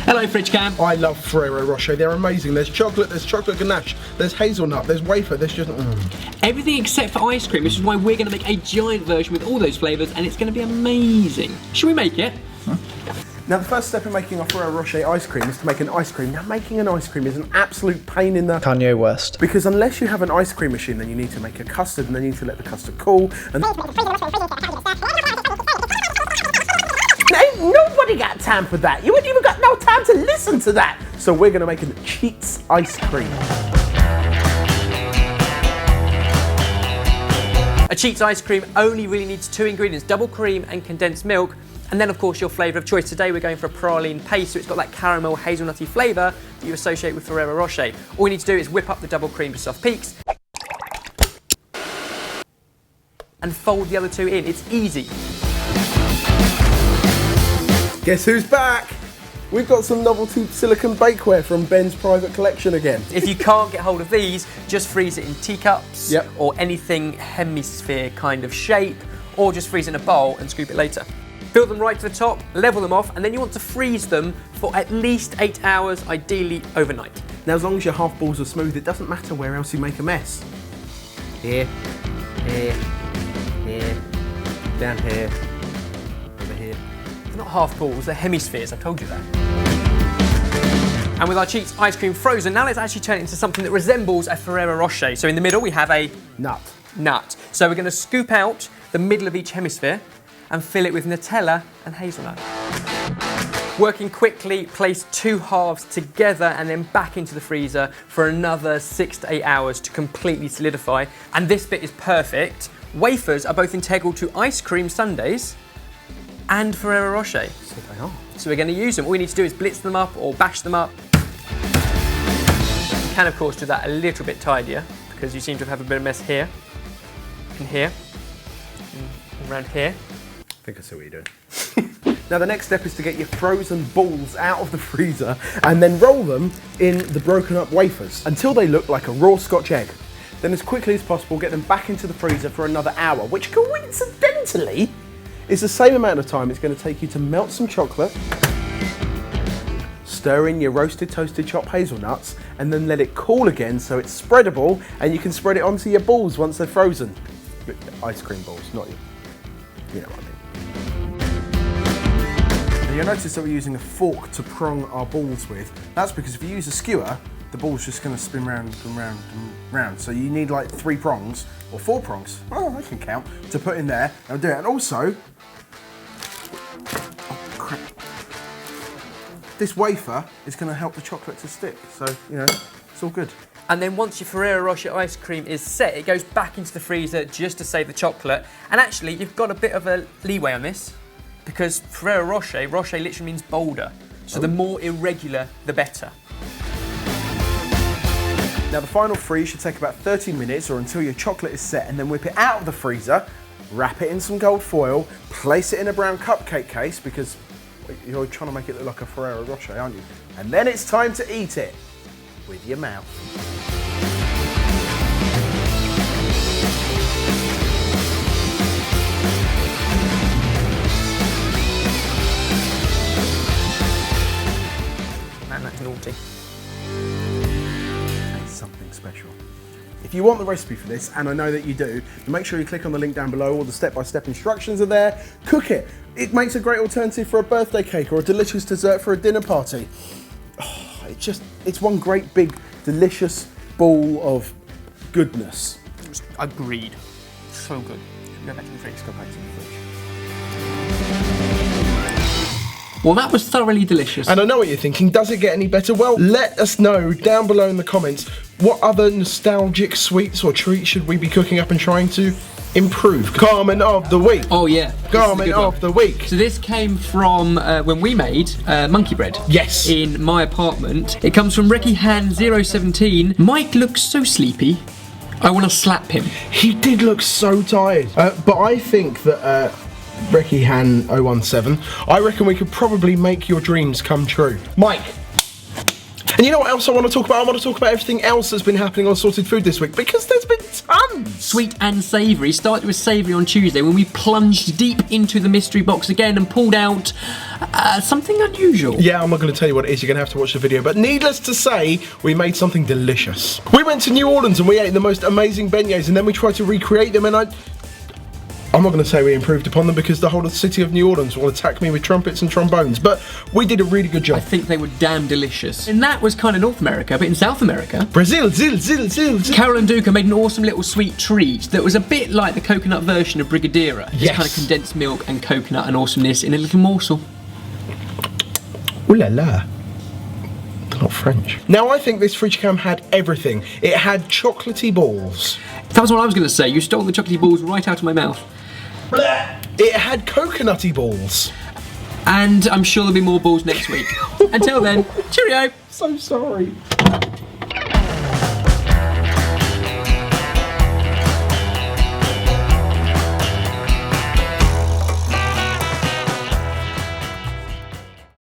Hello, Fridge Cam. I love Ferrero Rocher. They're amazing. There's chocolate ganache, there's hazelnut, there's wafer, there's just... Everything except for ice cream, which is why we're going to make a giant version with all those flavours, and it's going to be amazing. Should we make it? Now, the first step in making our Ferrero Rocher ice cream is to make an ice cream. Now, making an ice cream is an absolute pain in the... Kanye West. Because unless you have an ice cream machine, then you need to make a custard, and then you need to let the custard cool, and... Ain't nobody got time for that. You ain't even got no time to listen to that. So we're gonna make a Cheats ice cream. A Cheats ice cream only really needs 2 ingredients, double cream and condensed milk. And then of course your flavour of choice. Today we're going for a praline paste, so it's got that caramel hazelnutty flavour that you associate with Ferrero Rocher. All you need to do is whip up the double cream to soft peaks and fold the other 2 in. It's easy. Guess who's back? We've got some novelty silicone bakeware from Ben's private collection again. If you can't get hold of these, just freeze it in teacups Yep. or anything hemisphere kind of shape, or just freeze in a bowl and scoop it later. Fill them right to the top, level them off, and then you want to freeze them for at least 8 hours, ideally overnight. Now, as long as your half balls are smooth, it doesn't matter where else you make a mess. Here, here, here, down here, over here. They're not half balls, they're hemispheres, I've told you that. And with our Cheats ice cream frozen, now let's actually turn it into something that resembles a Ferrero Rocher. So in the middle we have a nut. So we're going to scoop out the middle of each hemisphere and fill it with Nutella and hazelnut. Working quickly, place 2 halves together and then back into the freezer for another 6 to 8 hours to completely solidify. And this bit is perfect. Wafers are both integral to ice cream sundaes and Ferrero Rocher. So they are. So we're going to use them. All we need to do is blitz them up or bash them up. You can of course do that a little bit tidier because you seem to have a bit of mess here, and here, and around here. I think I see what you're doing. Now the next step is to get your frozen balls out of the freezer and then roll them in the broken up wafers until they look like a raw Scotch egg. Then as quickly as possible get them back into the freezer for another hour, which coincidentally is the same amount of time it's going to take you to melt some chocolate, stir in your roasted toasted chopped hazelnuts, and then let it cool again so it's spreadable and you can spread it onto your balls once they're frozen. Ice cream balls, not you know what I mean. Now you'll notice that we're using a fork to prong our balls with. That's because if you use a skewer, the ball's just going to spin round and round and round. So you need like 3 prongs, or 4 prongs, oh I can count, to put in there and do it. And also, oh crap, this wafer is going to help the chocolate to stick. So, you know, it's all good. And then once your Ferrero Rocher ice cream is set, it goes back into the freezer just to save the chocolate. And actually, you've got a bit of a leeway on this because Ferrero Rocher literally means boulder. So the more irregular, the better. Now the final freeze should take about 30 minutes or until your chocolate is set, and then whip it out of the freezer, wrap it in some gold foil, place it in a brown cupcake case because you're trying to make it look like a Ferrero Rocher, aren't you? And then it's time to eat it with your mouth. Man, that's naughty. Something special. If you want the recipe for this, and I know that you do, then make sure you click on the link down below. All the step-by-step instructions are there. Cook it. It makes a great alternative for a birthday cake or a delicious dessert for a dinner party. Oh, it's one great big delicious ball of goodness. Agreed. So good. Go back to the fridge. Go back to the fridge. Well, that was thoroughly delicious. And I know what you're thinking, does it get any better? Well, let us know down below in the comments what other nostalgic sweets or treats should we be cooking up and trying to improve. Comment of the week. Oh yeah. Comment of the week. So this came from when we made monkey bread. Yes. In my apartment. It comes from Ricky Han 017. Mike looks so sleepy. I want to slap him. He did look so tired. But I think that Ricky Han 017, I reckon we could probably make your dreams come true. Mike, And you know what else I want to talk about? I want to talk about everything else that's been happening on Sorted Food this week, because there's been tons. Sweet and savoury. Started with savoury on Tuesday when we plunged deep into the mystery box again and pulled out something unusual. Yeah, I'm not going to tell you what it is. You're going to have to watch the video. But needless to say, we made something delicious. We went to New Orleans and we ate the most amazing beignets, and then we tried to recreate them, and I'm not going to say we improved upon them because the whole of the city of New Orleans will attack me with trumpets and trombones, but we did a really good job. I think they were damn delicious. And that was kind of North America, but in South America, Brazil. Carol and Duca made an awesome little sweet treat that was a bit like the coconut version of Brigadera. Yes. Just kind of condensed milk and coconut and awesomeness in a little morsel. Ooh la la. Not French. Now I think this fridge cam had everything. It had chocolatey balls. That was what I was going to say. You stole the chocolatey balls right out of my mouth. It had coconutty balls. And I'm sure there'll be more balls next week. Until then, cheerio. So sorry.